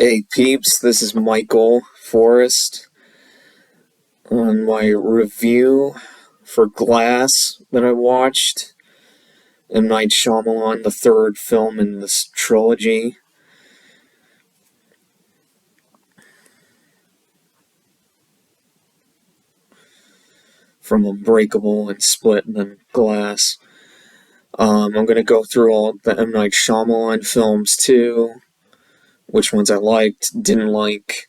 Hey peeps, this is Michael Forrest on my review for Glass that I watched. M. Night Shyamalan, the third film in this trilogy. From Unbreakable and Split and then Glass. I'm going to go through all the M. Night Shyamalan films too. Which ones I liked, didn't like.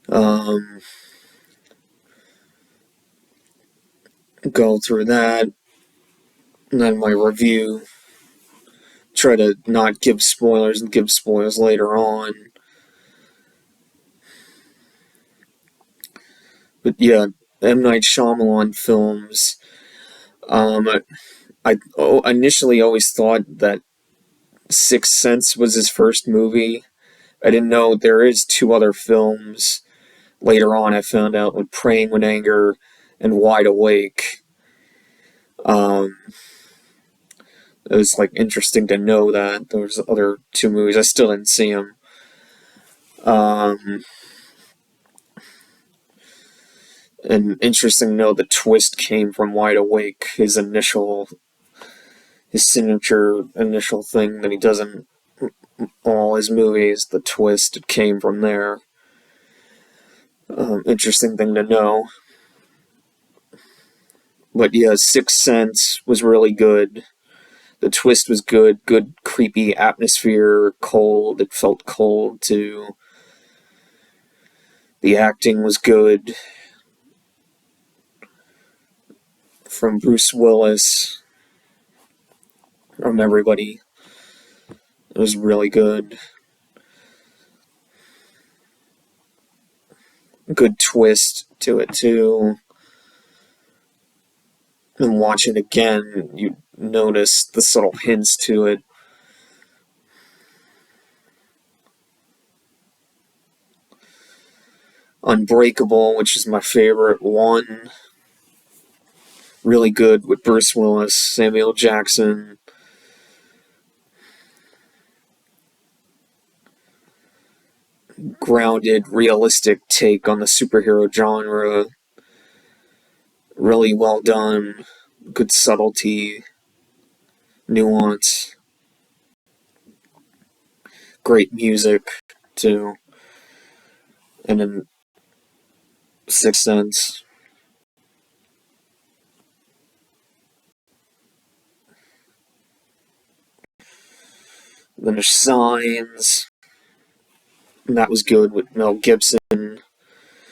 Go through that. And then my review. Try to not give spoilers and give spoilers later on. But yeah, M. Night Shyamalan films. I initially always thought that Sixth Sense was his first movie. I didn't know there is two other films. Later on, I found out with Praying with Anger and Wide Awake. It was like interesting to know that there was other two movies. I still didn't see them. And interesting to know the twist came from Wide Awake. His signature initial thing that he does in all his movies. The twist came from there. Interesting thing to know. But yeah, Sixth Sense was really good. The twist was good. Good creepy atmosphere. Cold. It felt cold too. The acting was good. From Bruce Willis. From everybody. It was really good. Good twist to it too. And watch it again, you notice the subtle hints to it. Unbreakable, which is my favorite one. Really good with Bruce Willis, Samuel Jackson. Grounded, realistic take on the superhero genre. Really well done. Good subtlety. Nuance. Great music, too. And then Sixth Sense. Then there's Signs. And that was good with Mel Gibson.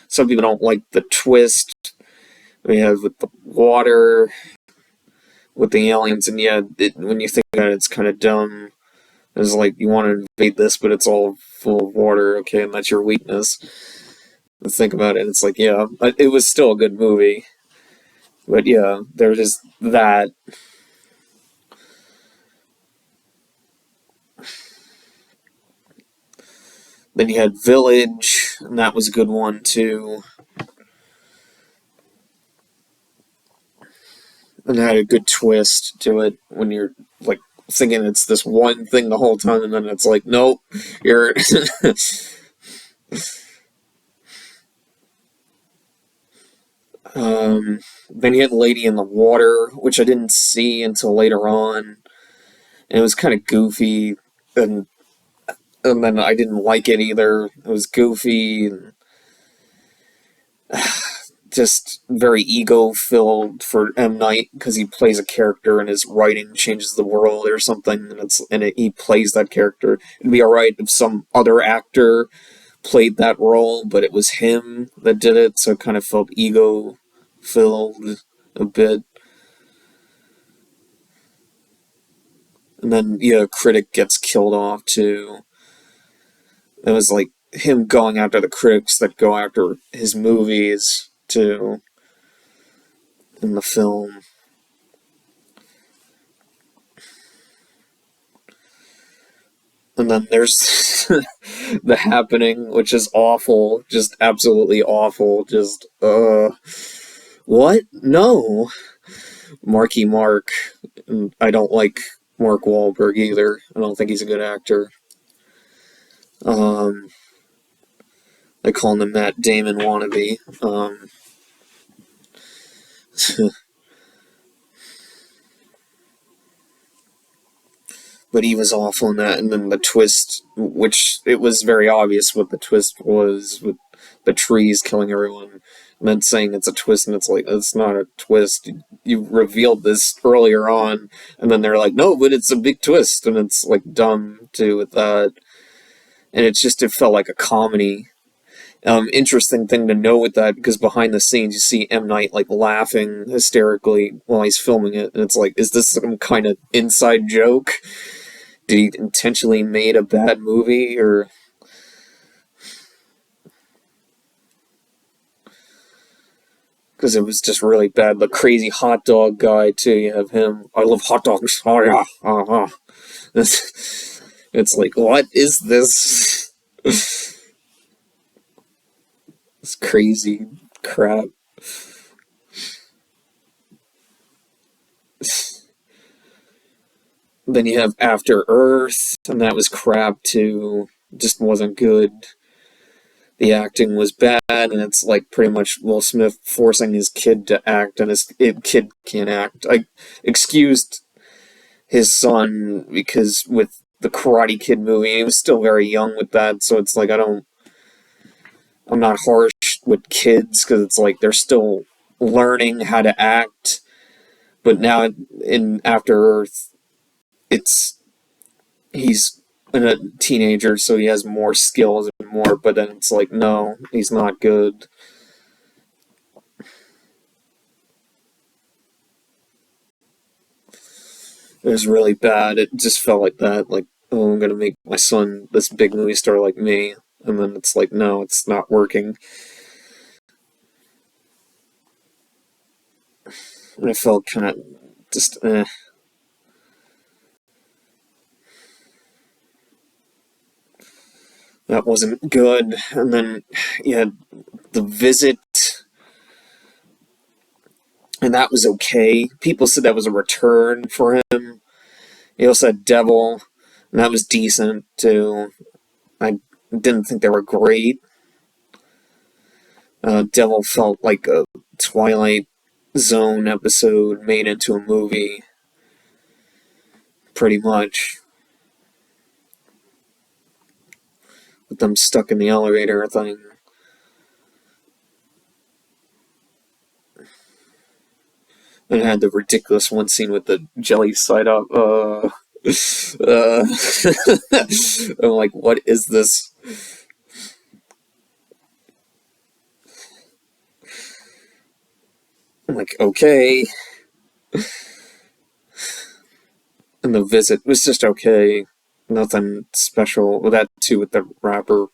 Some people don't like the twist we have with the water, with the aliens, and yeah, when you think about it, it's kind of dumb. It's like, you want to invade this, but it's all full of water, okay, and that's your weakness. Think about it, it's like, yeah, it was still a good movie. But yeah, there's just that. Then you had Village, and that was a good one too. And it had a good twist to it when you're like thinking it's this one thing the whole time, and then it's like, nope, you're. Then you had Lady in the Water, which I didn't see until later on, and it was kind of goofy, and then I didn't like it either. It was goofy and just very ego-filled for M. Night, because he plays a character and his writing changes the world or something, and he plays that character. It'd be alright if some other actor played that role, but it was him that did it, so it kind of felt ego-filled a bit. And then, yeah, Critic gets killed off too. It was like him going after the critics that go after his movies too in the film. And then there's The Happening, which is awful, just absolutely awful. Just what? No. Marky Mark. I don't like Mark Wahlberg either. I don't think he's a good actor. Um, I call him the Matt Damon wannabe. But he was awful in that. And then the twist, which it was very obvious what the twist was with the trees killing everyone. And then saying it's a twist, and it's like, it's not a twist. You revealed this earlier on, and then they're like, no, but it's a big twist, and it's like dumb too with that. And it's just, it felt like a comedy. Interesting thing to know with that, because behind the scenes you see M. Night like laughing hysterically while he's filming it, and it's like, is this some kind of inside joke? Did he intentionally made a bad movie, or because it was just really bad? The crazy hot dog guy too. You have him. I love hot dogs. Oh yeah. Uh-huh. It's like, what is this? This crazy crap. Then you have After Earth, and that was crap too. Just wasn't good. The acting was bad, and it's like pretty much Will Smith forcing his kid to act, and his kid can't act. I excused his son because with the Karate Kid movie, he was still very young with that, so it's like I'm not harsh with kids because it's like they're still learning how to act. But now in After Earth, it's he's a teenager, so he has more skills and more. But then it's like, no, he's not good. It was really bad. It just felt like that. Like, oh, I'm gonna make my son this big movie star like me, and then it's like, no, it's not working. And I felt kind of just that wasn't good. And then you had The Visit, and that was okay. People said that was a return for him. He also had Devil, and that was decent too. I didn't think they were great. Devil felt like a Twilight Zone episode made into a movie, pretty much. With them stuck in the elevator thing. And it had the ridiculous one scene with the jelly side up. I'm like, what is this? I'm like, okay. And The Visit was just okay. Nothing special. Well, that too with the rapper.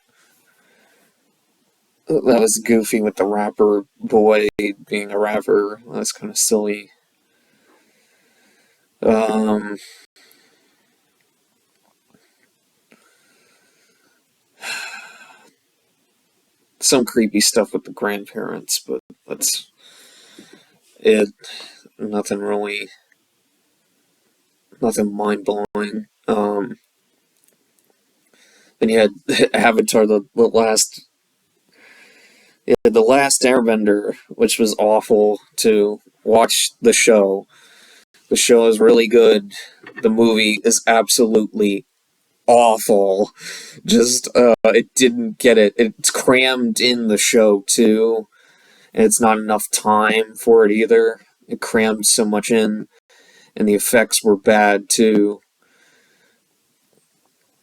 That was goofy with the rapper boy being a rapper. That's kind of silly. Um, some creepy stuff with the grandparents, but that's it. Nothing really, nothing mind blowing. And you had Avatar, the last Airbender, which was awful to watch the show. The show is really good. The movie is absolutely awful. Just it didn't get it. It's crammed in the show too, and it's not enough time for it either. It crammed so much in, and the effects were bad too.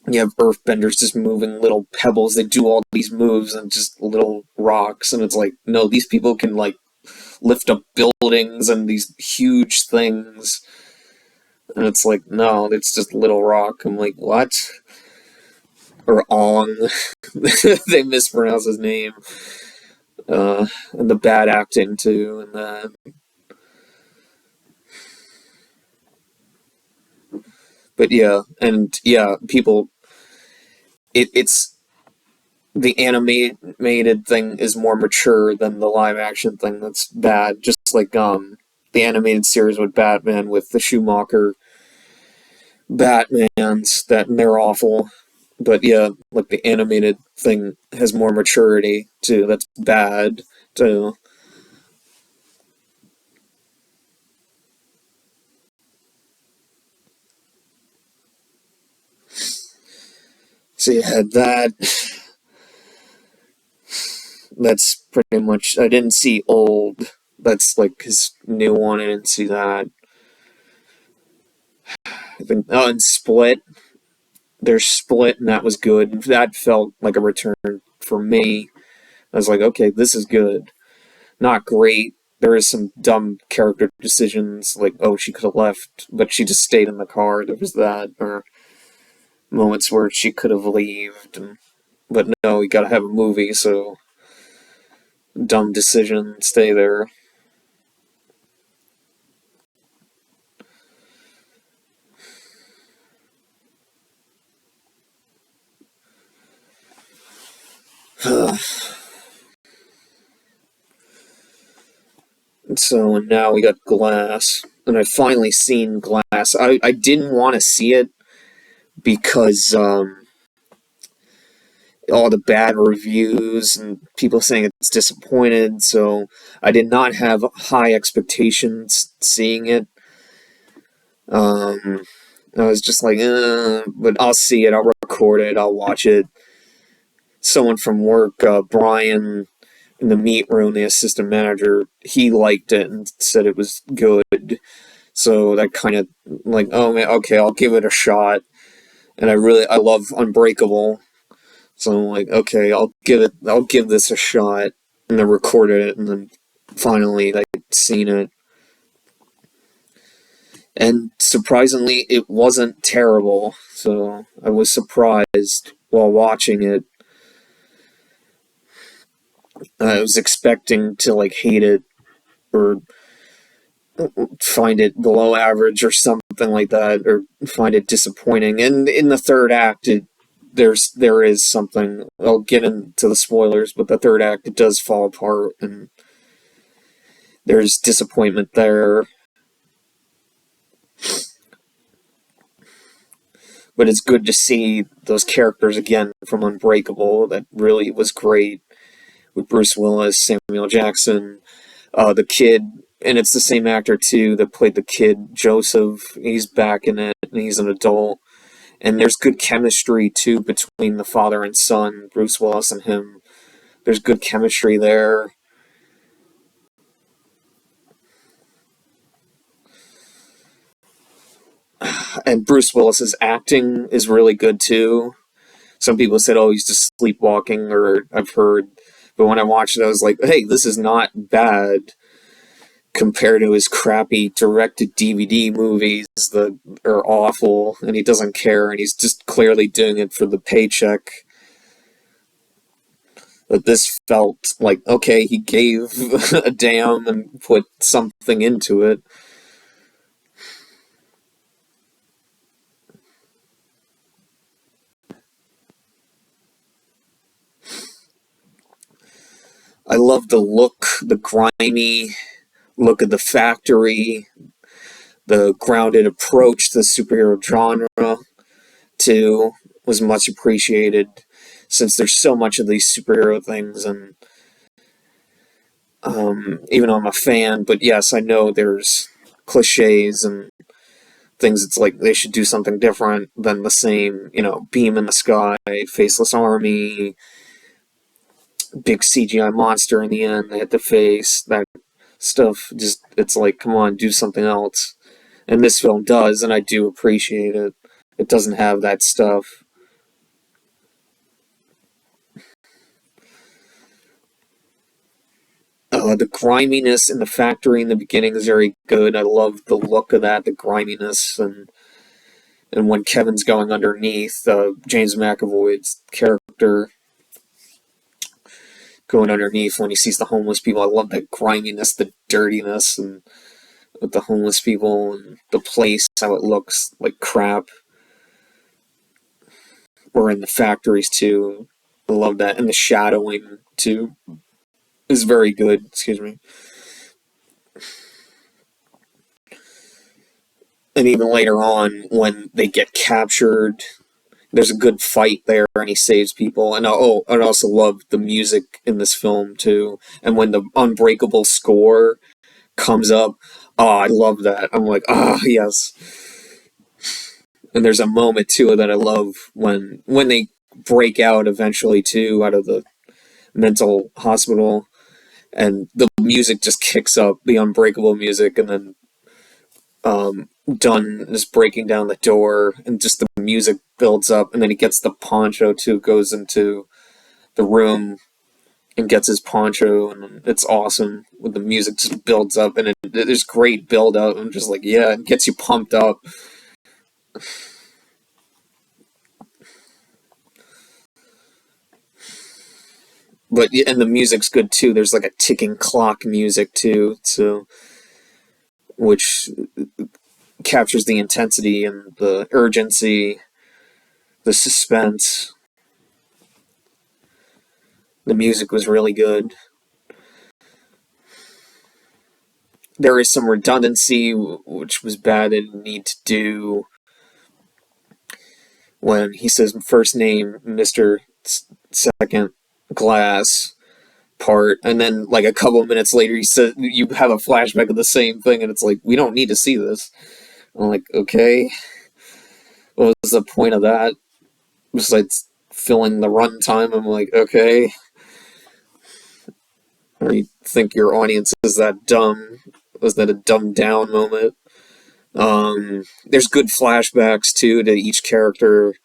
You have earthbenders just moving little pebbles. They do all these moves and just little rocks, and it's like, no, these people can like lift up buildings and these huge things. And it's like, no, it's just little rock. I'm like, what? Or Ong. They mispronounce his name. And the bad acting too, and that. But yeah, and yeah, people. It's the animated thing is more mature than the live action thing. That's bad. Just like the animated series with Batman with the Schumacher Batmans, that they're awful. But yeah, like the animated thing has more maturity too. That's bad too. So you had that. That's pretty much. I didn't see Old. That's like his new one. I didn't see that. I think. Oh, and Split. There's Split, and that was good. That felt like a return for me. I was like, okay, this is good. Not great. There is some dumb character decisions, like, oh, she could have left, but she just stayed in the car. There was that, or moments where she could have left, but no, you gotta have a movie, so dumb decision, stay there. So, and now we got Glass, and I've finally seen Glass. I didn't want to see it because all the bad reviews and people saying it's disappointed, so I did not have high expectations seeing it. Um, I was just like, but I'll see it, I'll record it, I'll watch it. Someone from work, Brian, in the meat room, the assistant manager, he liked it and said it was good. So that kind of like, oh man, okay, I'll give it a shot. And I love Unbreakable. So I'm like, okay, I'll give this a shot. And then recorded it, and then finally, like, seen it. And surprisingly, it wasn't terrible. So I was surprised while watching it. I was expecting to like hate it or find it below average or something like that, or find it disappointing. And in the third act, there is something. I'll get into the spoilers, but the third act it does fall apart, and there's disappointment there. But it's good to see those characters again from Unbreakable. That really was great with Bruce Willis, Samuel Jackson, the kid, and it's the same actor too that played the kid Joseph. He's back in it, and he's an adult. And there's good chemistry too between the father and son, Bruce Willis and him. There's good chemistry there. And Bruce Willis's acting is really good too. Some people said, "Oh, he's just sleepwalking," or I've heard, but when I watched it, I was like, "Hey, this is not bad compared to his crappy direct-to-DVD movies that are awful, and he doesn't care, and he's just clearly doing it for the paycheck." But this felt like, okay, he gave a damn and put something into it. I love the look, the grimy look of the factory, the grounded approach to the superhero genre, too, was much appreciated since there's so much of these superhero things. And even though I'm a fan, but yes, I know there's cliches and things. It's like they should do something different than the same, beam in the sky, faceless army, big CGI monster in the end they had to face, that stuff. Just, it's like, come on, do something else. And this film does, and I do appreciate it. It doesn't have that stuff. The griminess in the factory in the beginning is very good. I love the look of that, the griminess, and when Kevin's going underneath, James McAvoy's character going underneath when he sees the homeless people. I love that griminess, the dirtiness, and with the homeless people and the place, how it looks like crap. Or in the factories too. I love that, and the shadowing too is very good. Excuse me. And even later on, when they get captured There's a good fight there, and he saves people. And I also love the music in this film too. And when the Unbreakable score comes up, oh, I love that. I'm like, yes. And there's a moment too that I love when they break out eventually too out of the mental hospital, and the music just kicks up, the Unbreakable music, and then Dunn is breaking down the door, and just the music builds up, and then he gets the poncho too, goes into the room and gets his poncho, and it's awesome when the music just builds up, and there's great build up. I'm just like, yeah, it gets you pumped up. But and the music's good too. There's like a ticking clock music too, so which captures the intensity and the urgency, the suspense. The music was really good. There is some redundancy, which was bad. They didn't need to do when he says first name, Mr. Second Glass part, and then like a couple of minutes later, he said you have a flashback of the same thing, and it's like, we don't need to see this. I'm like, okay, what was the point of that? Besides filling the runtime, I'm like, okay. Or you think your audience is that dumb? Was that a dumbed down moment? There's good flashbacks too to each character.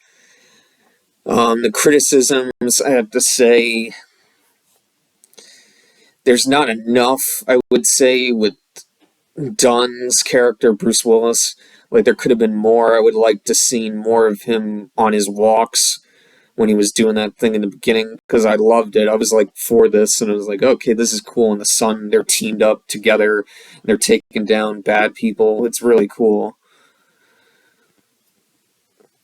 The criticisms, I have to say, there's not enough, I would say, with Dunn's character, Bruce Willis. Like, there could have been more. I would like to see more of him on his walks when he was doing that thing in the beginning, because I loved it. I was like for this, and I was like, okay, this is cool. And the Sun, they're teamed up together, and they're taking down bad people. It's really cool.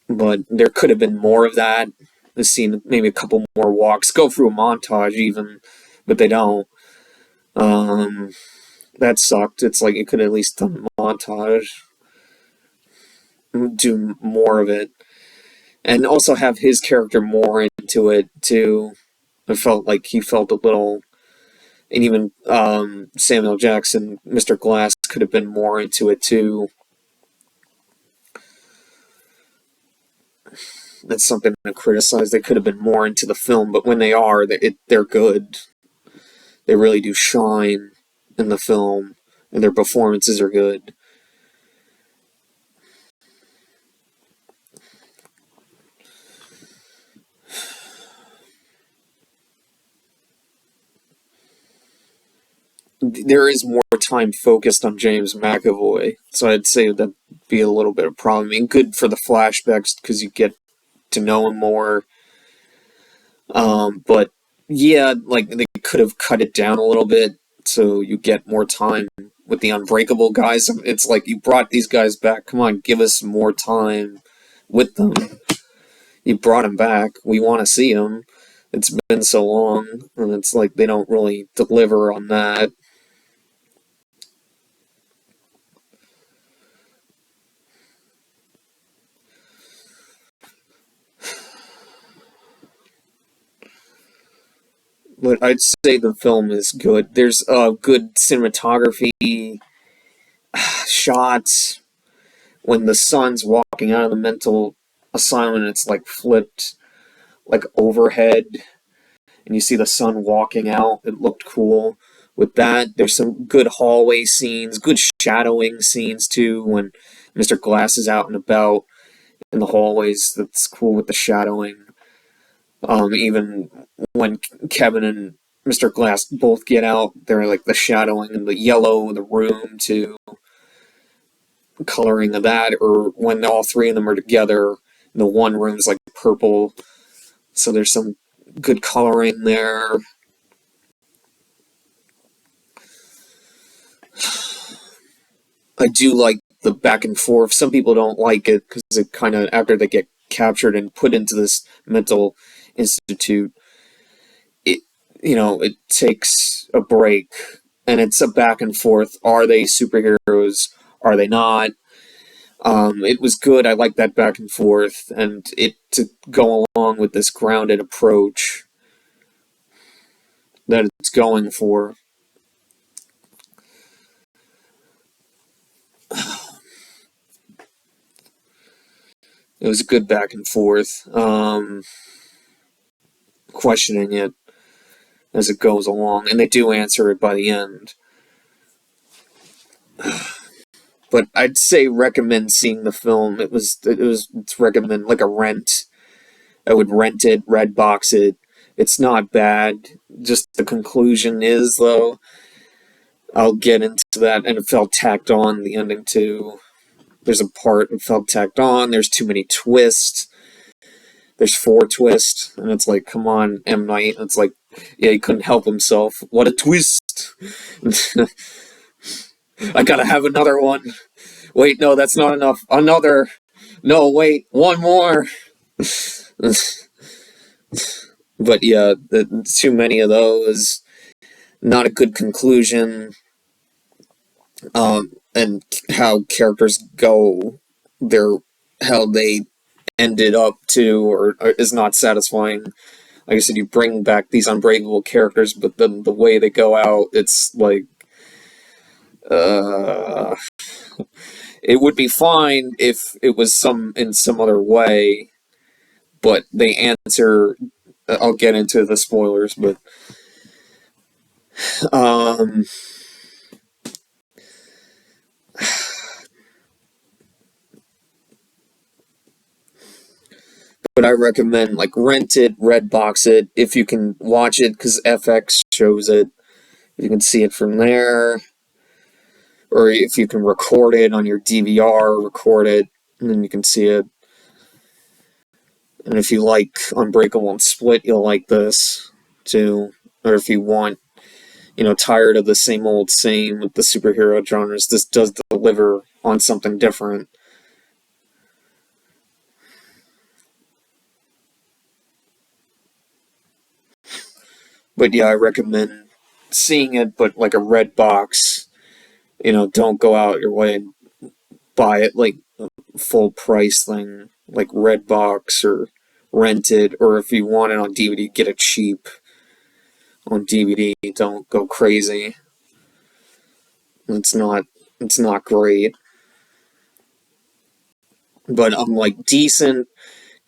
But there could have been more of that. The scene, maybe a couple more walks, go through a montage even, but they don't. Um, that sucked. It's like it could at least done a montage, do more of it, and also have his character more into it too. I felt like he felt a little, and even Samuel Jackson, Mr. Glass, could have been more into it too. That's something to criticize. They could have been more into the film, but when they are, they're good. They really do shine in the film, and their performances are good. There is more time focused on James McAvoy, so I'd say that'd be a little bit of a problem. I mean, good for the flashbacks because you get to know him more. But yeah, like they could have cut it down a little bit so you get more time with the Unbreakable guys. It's like you brought these guys back. Come on, give us more time with them. You brought them back. We want to see them. It's been so long, and it's like they don't really deliver on that. But I'd say the film is good. There's good cinematography, shots. When the Sun's walking out of the mental asylum, it's like flipped, like overhead, and you see the Sun walking out. It looked cool. With that, there's some good hallway scenes, good shadowing scenes too. When Mr. Glass is out and about in the hallways, that's cool with the shadowing. Even when Kevin and Mr. Glass both get out, they're like the shadowing and the yellow, the room too, coloring of that. Or when all three of them are together, the one room's like purple, so there's some good coloring there. I do like the back and forth. Some people don't like it because it kind of, after they get captured and put into this mental institute, it, it takes a break, and it's a back and forth. Are they superheroes? Are they not? It was good. I like that back and forth, and it to go along with this grounded approach that it's going for. It was a good back and forth, questioning it as it goes along, and they do answer it by the end. But I'd say recommend seeing the film. It's recommend like a rent. I would rent it, red box it. It's not bad. Just the conclusion is though. I'll get into that, and it felt tacked on. The ending too. There's a part it felt tacked on. There's too many twists. There's 4 twists, and it's like, come on, M. Night. And it's like, yeah, he couldn't help himself. What a twist! I gotta have another one. Wait, no, that's not enough. Another. No, wait, one more. But yeah, too many of those. Not a good conclusion. And how characters go, how they ended up to, or is not satisfying. Like I said, you bring back these unbreakable characters, but then the way they go out, it's like, it would be fine if it was in some other way, but they answer. I'll get into the spoilers, but but I recommend like rent it, red box it if you can watch it because FX shows it. You can see it from there, or if you can record it on your DVR, record it, and then you can see it. And if you like Unbreakable and Split, you'll like this too. Or if you want, tired of the same old same with the superhero genres, this does deliver on something different. But yeah, I recommend seeing it, but like a red box. Don't go out your way and buy it like a full price thing, like red box or rent it, or if you want it on DVD, get it cheap on DVD. Don't go crazy. It's not great. But I'm like decent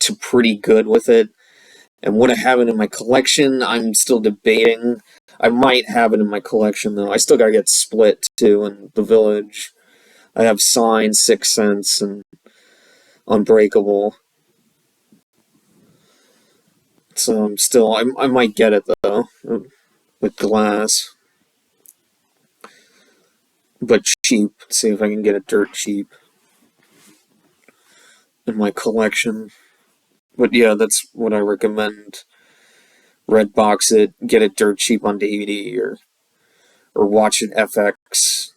to pretty good with it. And would I have it in my collection? I'm still debating. I might have it in my collection though. I still gotta get Split too in The Village. I have Sign, Sixth Sense, and Unbreakable. So I might get it though, with Glass. But cheap. See if I can get it dirt cheap in my collection. But yeah, that's what I recommend. Red box it, get it dirt cheap on DVD, or watch it FX.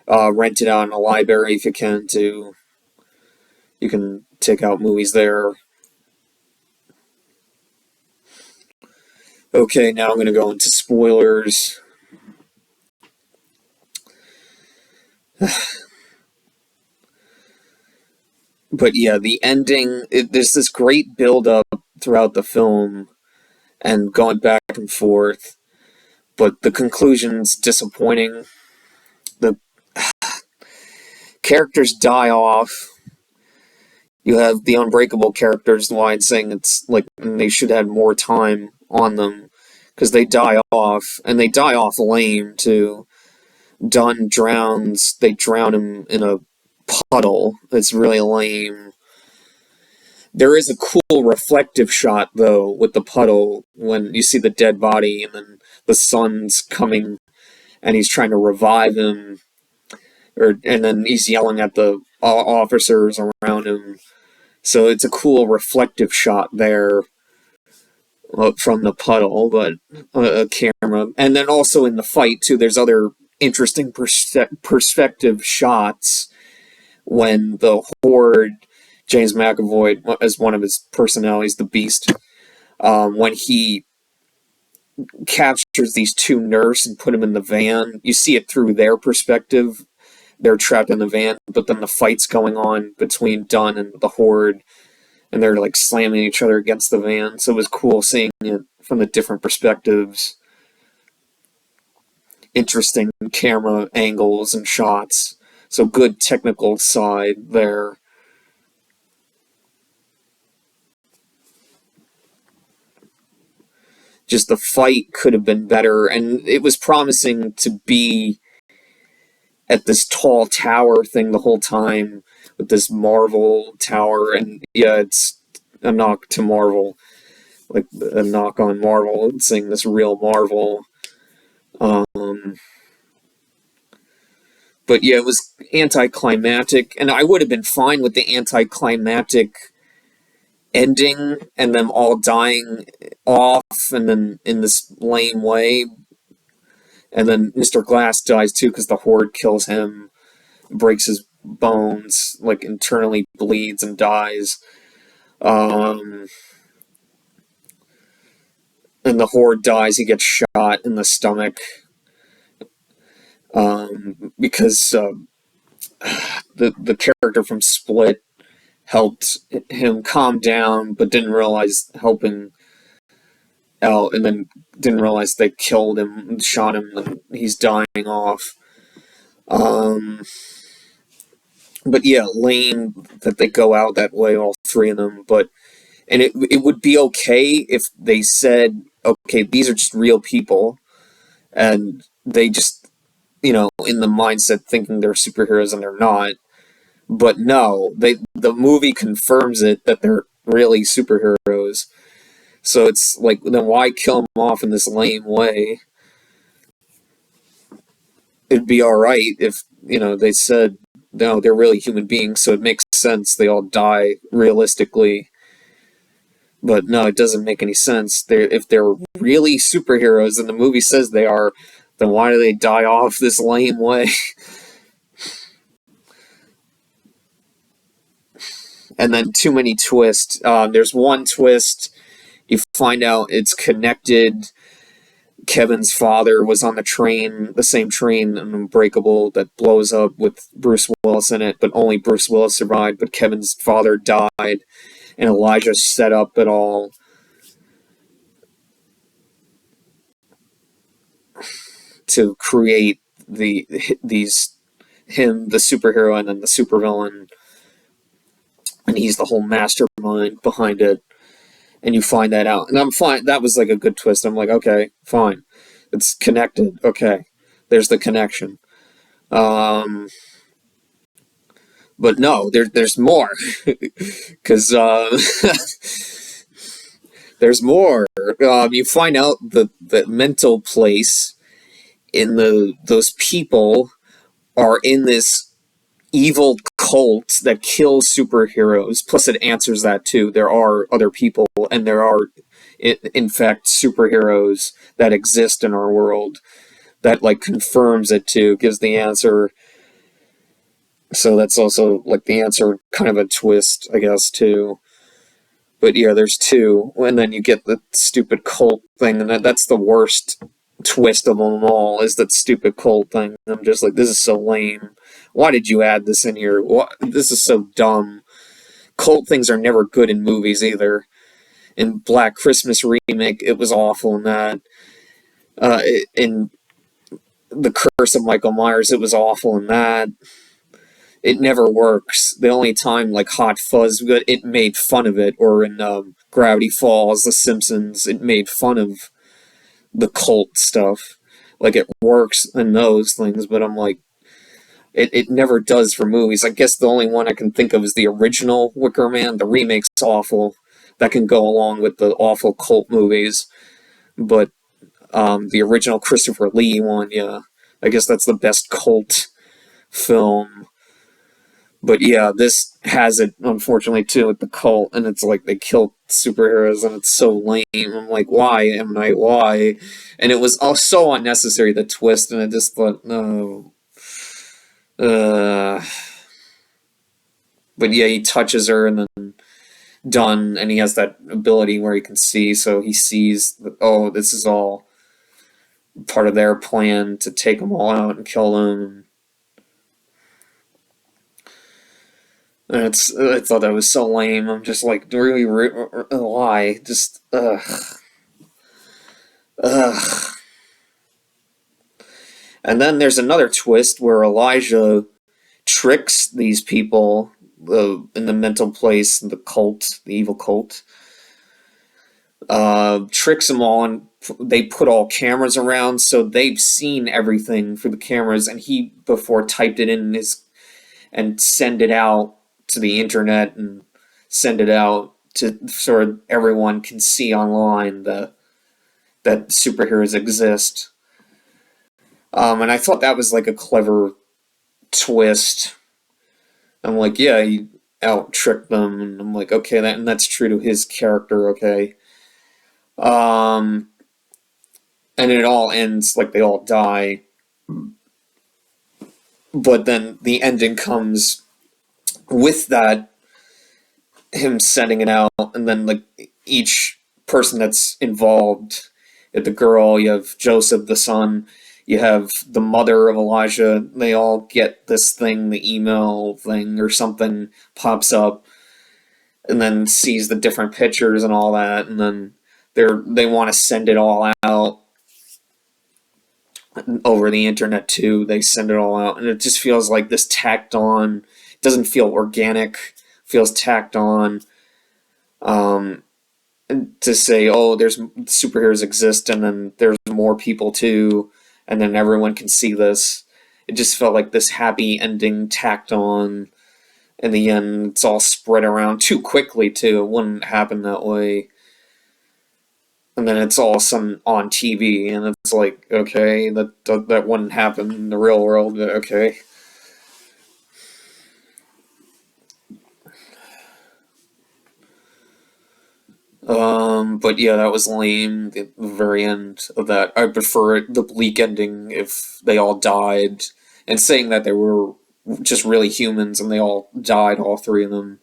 Rent it out in a library if you can too. You can take out movies there. Okay, now I'm going to go into spoilers. But yeah, the ending, there's this great build up throughout the film and going back and forth, but the conclusion's disappointing. The characters die off. You have the unbreakable characters, why I'm saying it's like they should have more time on them, because they die off, and they die off lame too. Dunn drowns, they drown him in a puddle. It's really lame. There is a cool reflective shot though with the puddle when you see the dead body and then the sun's coming and he's trying to revive him, and then he's yelling at the officers around him. So it's a cool reflective shot there from the puddle, but a camera, and then also in the fight too. There's other interesting perspective shots when the Horde, James McAvoy as one of his personalities, the Beast, when he captures these 2 nurses and put them in the van, you see it through their perspective, they're trapped in the van, but then the fight's going on between Dunn and the Horde, and they're like slamming each other against the van. So it was cool seeing it from the different perspectives. Interesting camera angles and shots. So good technical side there. Just the fight could have been better, and it was promising to be at this tall tower thing the whole time with this Marvel tower, and yeah, it's a knock to Marvel, like a knock on Marvel, saying this real Marvel. But yeah, it was anticlimactic, and I would have been fine with the anticlimactic ending and them all dying off, and then in this lame way. And then Mr. Glass dies too because the Horde kills him, breaks his bones, like internally bleeds and dies. And the Horde dies, he gets shot in the stomach. Because the character from Split helped him calm down, but didn't realize helping out, and then didn't realize they killed him and shot him, and he's dying off. But yeah, lame that they go out that way, all three of them. And it would be okay if they said, okay, these are just real people, and they just, in the mindset thinking they're superheroes and they're not. But no, the movie confirms it that they're really superheroes. So it's like, then why kill them off in this lame way? It'd be alright if, they said, no, they're really human beings, so it makes sense they all die realistically. But no, it doesn't make any sense. If they're really superheroes and the movie says they are, then why do they die off this lame way? And then too many twists. There's one twist, you find out it's connected. Kevin's father was on the same train, an Unbreakable, that blows up with Bruce Willis in it, but only Bruce Willis survived, but Kevin's father died, and Elijah set up it all. To create him, the superhero, and then the supervillain, and he's the whole mastermind behind it. And you find that out. And I'm fine. That was like a good twist. I'm like, okay, fine. It's connected. Okay. There's the connection. But no, there's more. Because there's more. You find out the mental place in those people are in this evil cult that kills superheroes. Plus, it answers that too. There are other people, and there are, in fact, superheroes that exist in our world. That like confirms it too, gives the answer. So that's also like the answer, kind of a twist, I guess, too. But yeah, there's two, and then you get the stupid cult thing, and that's the worst twist of them all, is that stupid cult thing. I'm just like, this is so lame. Why did you add this in here? This is so dumb. Cult things are never good in movies either. In Black Christmas remake, it was awful in that. In The Curse of Michael Myers, it was awful in that. It never works. The only time like Hot Fuzz, it made fun of it, or in Gravity Falls, The Simpsons, it made fun of the cult stuff. Like, it works in those things, but I'm like, it never does for movies. I guess the only one I can think of is the original Wicker Man. The remake's awful. That can go along with the awful cult movies. But the original Christopher Lee one, yeah. I guess that's the best cult film. But yeah, this has it, unfortunately, too, with the cult, and it's like they kill superheroes, and it's so lame. I'm like, why, M. Night, why? And it was so unnecessary, the twist, and I just thought, no. But yeah, he touches her, and then done, and he has that ability where he can see, so he sees, oh, this is all part of their plan to take them all out and kill them. And I thought that was so lame. I'm just like, really, why? Just, ugh. Ugh. And then there's another twist where Elijah tricks these people in the mental place, the cult, the evil cult, tricks them all, and they put all cameras around, so they've seen everything through the cameras, and he before typed it in his and send it out to the internet and send it out to so everyone can see online that superheroes exist. And I thought that was like a clever twist. I'm like, yeah, he out tricked them, and I'm like, okay, and that's true to his character, okay. Um, and it all ends like they all die, but then the ending comes with that him sending it out, and then like each person that's involved, the girl, you have Joseph, the son, you have the mother of Elijah. They all get this thing, the email thing or something pops up, and then sees the different pictures and all that, and then they want to send it all out over the internet too. They send it all out, and it just feels like this tacked on. It doesn't feel organic. Feels tacked on. Um, to say, oh, there's superheroes exist, and then there's more people too, and then everyone can see this. It just felt like this happy ending tacked on. In the end, it's all spread around too quickly too. It wouldn't happen that way. And then it's all some on TV, and it's like, okay, that wouldn't happen in the real world. But okay. But yeah, that was lame. The very end of that, I prefer the bleak ending if they all died, and saying that they were just really humans and they all died, all three of them.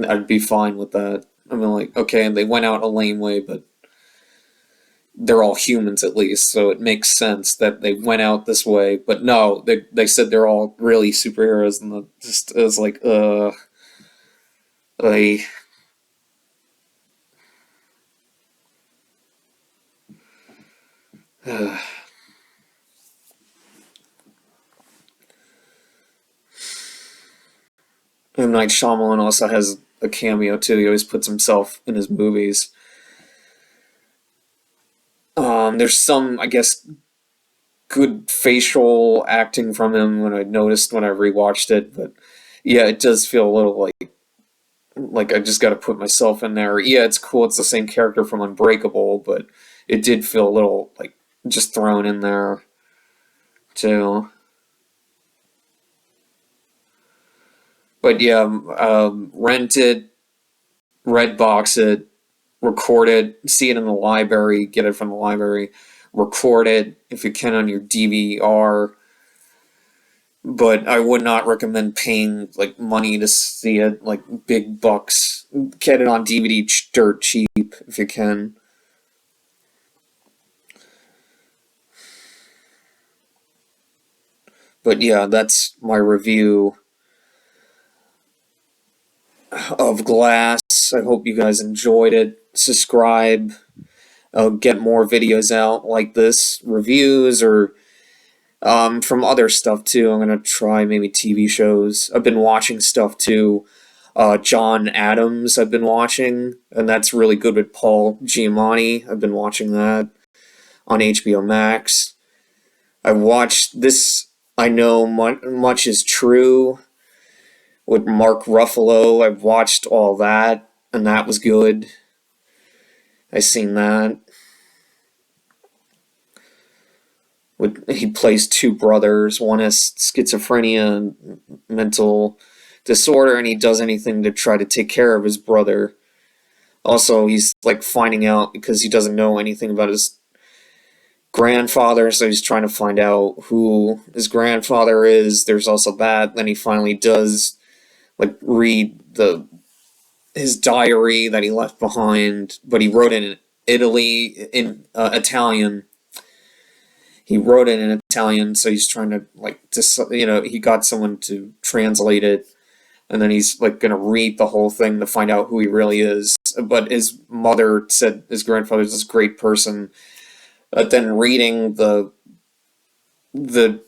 I'd be fine with that. I mean, like, okay, and they went out a lame way, but they're all humans at least, so it makes sense that they went out this way. But no, they said they're all really superheroes, and just it was like, I. M. Night Shyamalan also has a cameo too. He always puts himself in his movies. There's some, I guess, good facial acting from him when I noticed when I rewatched it, but yeah, it does feel a little like I just got to put myself in there. Yeah, it's cool. It's the same character from Unbreakable, but it did feel a little like just thrown in there too. But yeah, rent it, red box it, record it, see it in the library, get it from the library, record it if you can on your DVR. But I would not recommend paying like money to see it, like big bucks. Get it on DVD dirt cheap if you can. But yeah, that's my review of Glass. I hope you guys enjoyed it. Subscribe. I'll get more videos out like this, reviews or from other stuff too. I'm gonna try maybe TV shows. I've been watching stuff too. John Adams, I've been watching, and that's really good with Paul Giamatti. I've been watching that on HBO Max. I watched this. I know much is true with Mark Ruffalo. I've watched all that, and that was good. I seen that. He plays two brothers. One has schizophrenia and mental disorder, and he does anything to try to take care of his brother. Also, he's like finding out because he doesn't know anything about his grandfather, so he's trying to find out who his grandfather is. There's also that. Then he finally does like read the his diary that he left behind, but he wrote it in Italy in Italian. he wrote it in Italian, so he's trying to he got someone to translate it, and then he's like gonna read the whole thing to find out who he really is. But his mother said his grandfather's this great person. But then reading the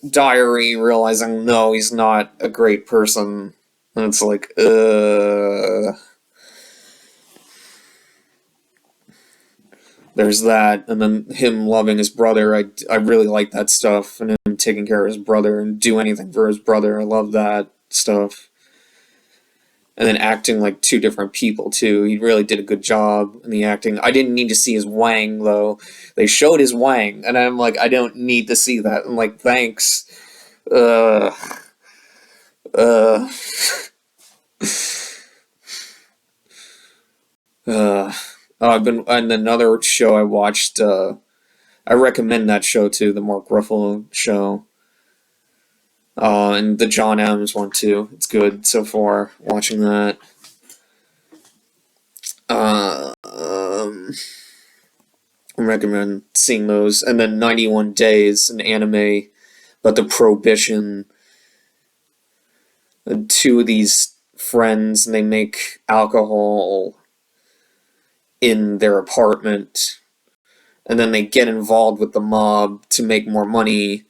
diary, realizing no, he's not a great person, and it's like, there's that, and then him loving his brother. I really like that stuff, and him taking care of his brother and do anything for his brother. I love that stuff. And then acting like two different people too. He really did a good job in the acting. I didn't need to see his wang though. They showed his wang, and I'm like, I don't need to see that. I'm like, thanks. Uh, uh, I've been and another show I watched. I recommend that show too, the Mark Ruffalo show. And the John Adams one too. It's good so far. Watching that. I recommend seeing those. And then 91 Days, an anime about the prohibition. Two of these friends, and they make alcohol in their apartment. And then they get involved with the mob to make more money.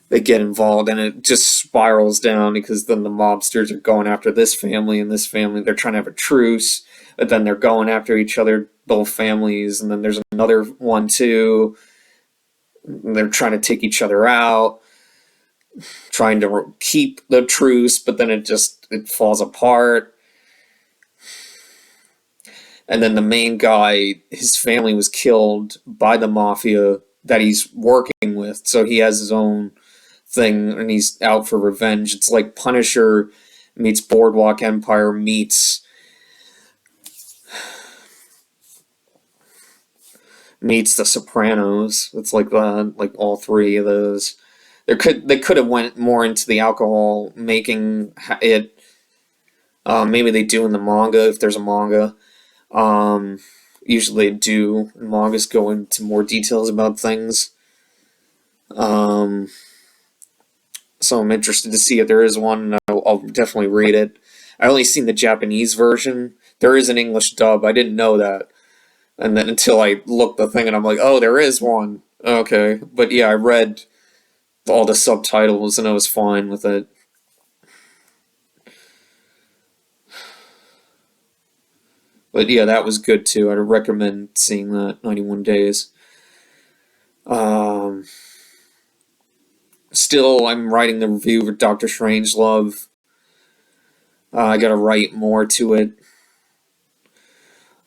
They get involved, and it just spirals down because then the mobsters are going after this family and this family. They're trying to have a truce, but then they're going after each other, both families, and then there's another one too. They're trying to take each other out, trying to keep the truce, but then it falls apart. And then the main guy, his family was killed by the mafia that he's working with, so he has his own thing, and he's out for revenge. It's like Punisher meets Boardwalk Empire meets The Sopranos. It's like that, like all three of those. They could have went more into the alcohol, making it. Maybe they do in the manga if there's a manga. Usually they do. Mangas go into more details about things. So I'm interested to see if there is one. I'll definitely read it. I only seen the Japanese version. There is an English dub. I didn't know that. And then until I looked the thing and I'm like, oh, there is one. Okay. But yeah, I read all the subtitles and I was fine with it. But yeah, that was good too. I'd recommend seeing that, 91 Days. Still, I'm writing the review for Doctor Strangelove. I gotta write more to it.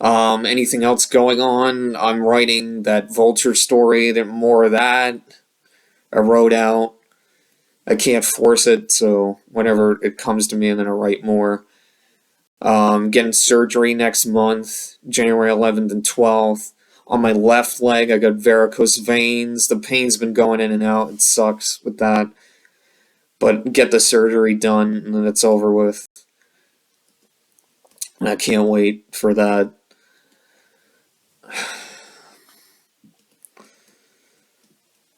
Anything else going on? I'm writing that Vulture story. There more of that. I wrote out. I can't force it, so whenever it comes to me, and then I write more. Getting surgery next month, January 11th and 12th. On my left leg, I got varicose veins. The pain's been going in and out. It sucks with that. But get the surgery done, and then it's over with. And I can't wait for that.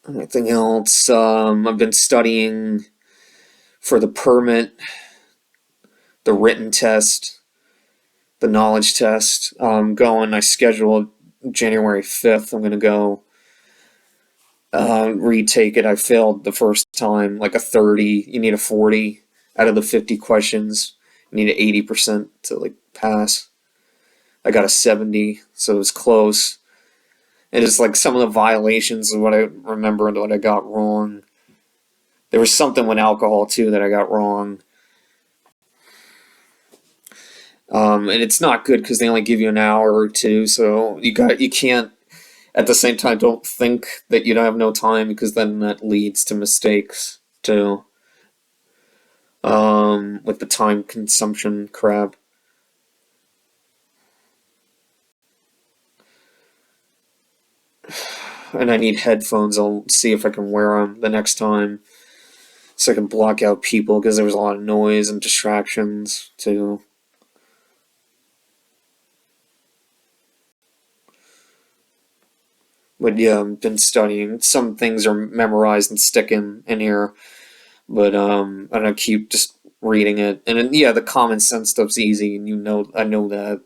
Anything else? I've been studying for the permit, the written test, the knowledge test. I scheduled January 5th. I'm going to go retake it. I failed the first time, like a 30. You need a 40 out of the 50 questions. You need an 80% to like pass. I got a 70, so it was close. And it's like some of the violations of what I remember and what I got wrong. There was something with alcohol too that I got wrong. And it's not good because they only give you an hour or two, so you can't at the same time don't think that you don't have no time because then that leads to mistakes too. With the time consumption crap. And I need headphones. I'll see if I can wear them the next time so I can block out people because there was a lot of noise and distractions too. But yeah, I've been studying. Some things are memorized and sticking in here, but I don't know, keep just reading it. And then, yeah, the common sense stuff's easy, and I know that.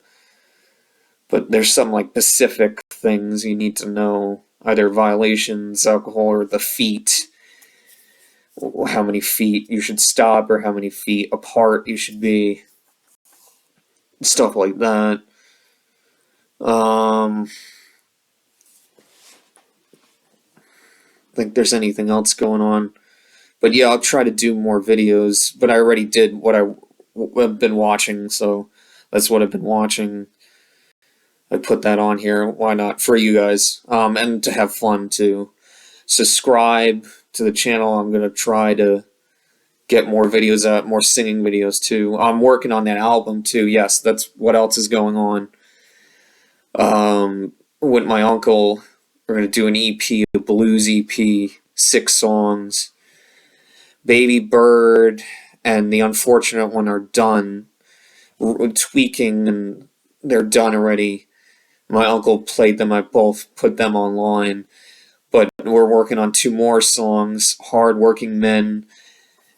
But there's some like specific things you need to know, either violations, alcohol, or the feet, how many feet you should stop, or how many feet apart you should be, stuff like that. Think there's anything else going on. But yeah, I'll try to do more videos. But I already did what I've been watching, so that's what I've been watching. I put that on here. Why not? For you guys. And to have fun too. Subscribe to the channel. I'm gonna try to get more videos out, more singing videos too. I'm working on that album too. Yes, that's what else is going on. With my uncle, we're gonna do an EP, a blues EP, 6 songs. Baby Bird and The Unfortunate One are done, tweaking, and they're done already. My uncle played them. I both put them online. But we're working on 2 more songs, Hardworking Men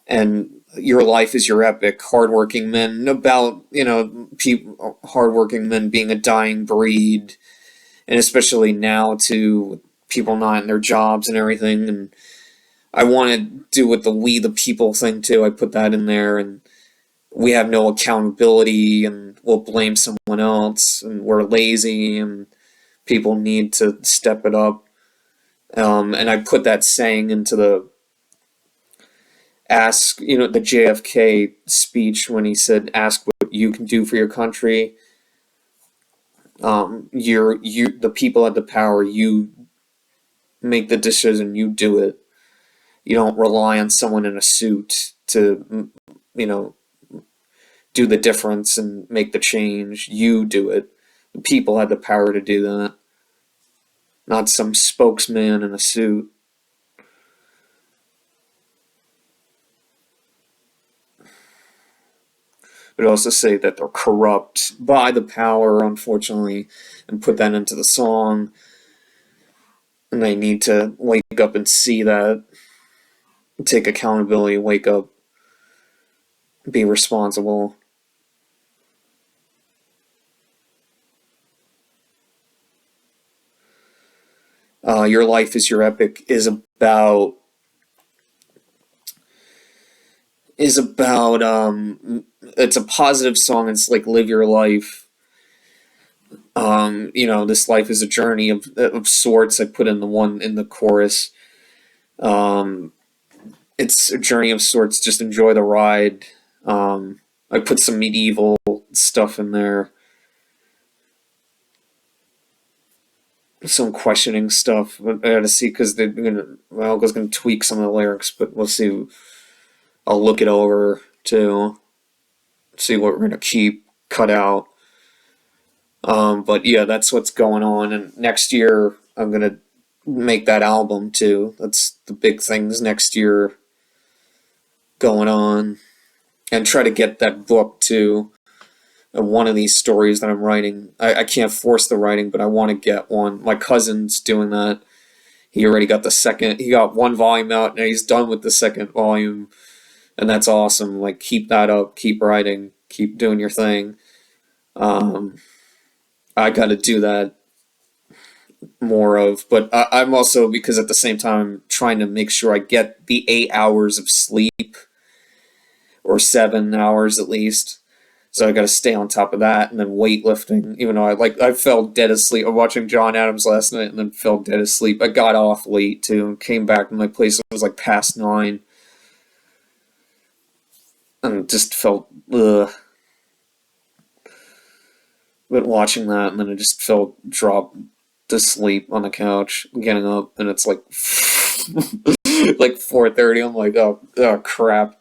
and Your Life is Your Epic. Hardworking men, about, hardworking men being a dying breed, and especially now to people not in their jobs and everything. And I want to do with the we the people thing too. I put that in there, and we have no accountability, and we'll blame someone else, and we're lazy, and people need to step it up. And I put that saying into the JFK speech when he said, "Ask what you can do for your country." The people at the power. You make the decision. You do it. You don't rely on someone in a suit to, do the difference and make the change. You do it. The people have the power to do that, not some spokesman in a suit. But also say that they're corrupt by the power, unfortunately, and put that into the song. And they need to wake up and see that, take accountability, wake up, be responsible. Your Life is Your Epic is about it's a positive song. It's like live your life. This life is a journey of sorts. I put in the chorus. Um, it's a journey of sorts. Just enjoy the ride. I put some medieval stuff in there, some questioning stuff. I gotta see because my uncle's gonna tweak some of the lyrics, but we'll see. I'll look it over to see what we're gonna keep, cut out. But yeah, that's what's going on. And next year, I'm gonna make that album too. That's the big things next year going on, and try to get that book too. One of these stories that I'm writing. I can't force the writing, but I want to get one. My cousin's doing that. He already got the second. He got one volume out, and he's done with the second volume, and that's awesome. Like, keep that up. Keep writing. Keep doing your thing. Um, I got to do that more of. But I'm also, because at the same time, I'm trying to make sure I get the 8 hours of sleep, or 7 hours at least. So I got to stay on top of that, and then weightlifting. Even though I fell dead asleep. I'm watching John Adams last night, and then fell dead asleep. I got off late too, and came back to my place. It was like past 9, and just felt ugh. But watching that, and then I just felt drop to sleep on the couch, getting up, and it's like like 4:30. I'm like, oh crap.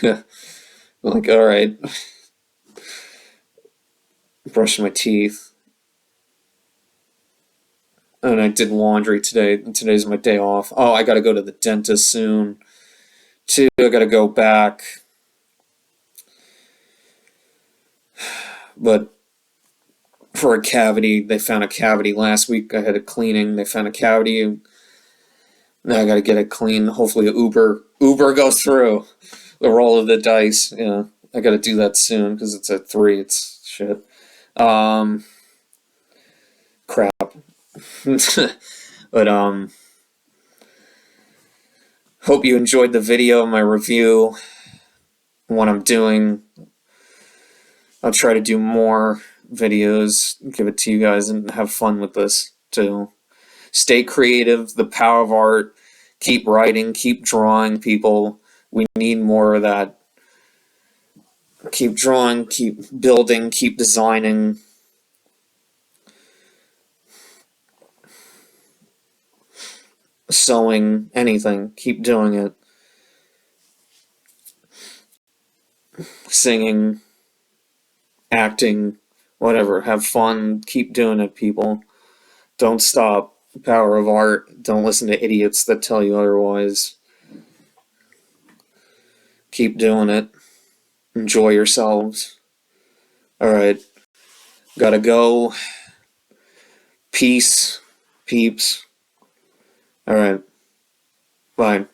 I'm like, all right, brushing my teeth. And I did laundry today, and today's my day off. Oh, I gotta go to the dentist soon. Too, I gotta go back. But for a cavity. They found a cavity last week. I had a cleaning. They found a cavity. Now I gotta get it clean. Hopefully Uber goes through. The roll of the dice. Yeah, I gotta do that soon because it's at 3. It's shit. Crap. But hope you enjoyed the video, my review, what I'm doing. I'll try to do more videos, give it to you guys, and have fun with this too. Stay creative, the power of art. Keep writing, keep drawing, people. We need more of that. Keep drawing, keep building, keep designing. Sewing, anything. Keep doing it. Singing, acting, whatever. Have fun. Keep doing it, people. Don't stop. Power of art. Don't listen to idiots that tell you otherwise. Keep doing it. Enjoy yourselves. Alright. Gotta go. Peace. Peeps. Alright. Bye.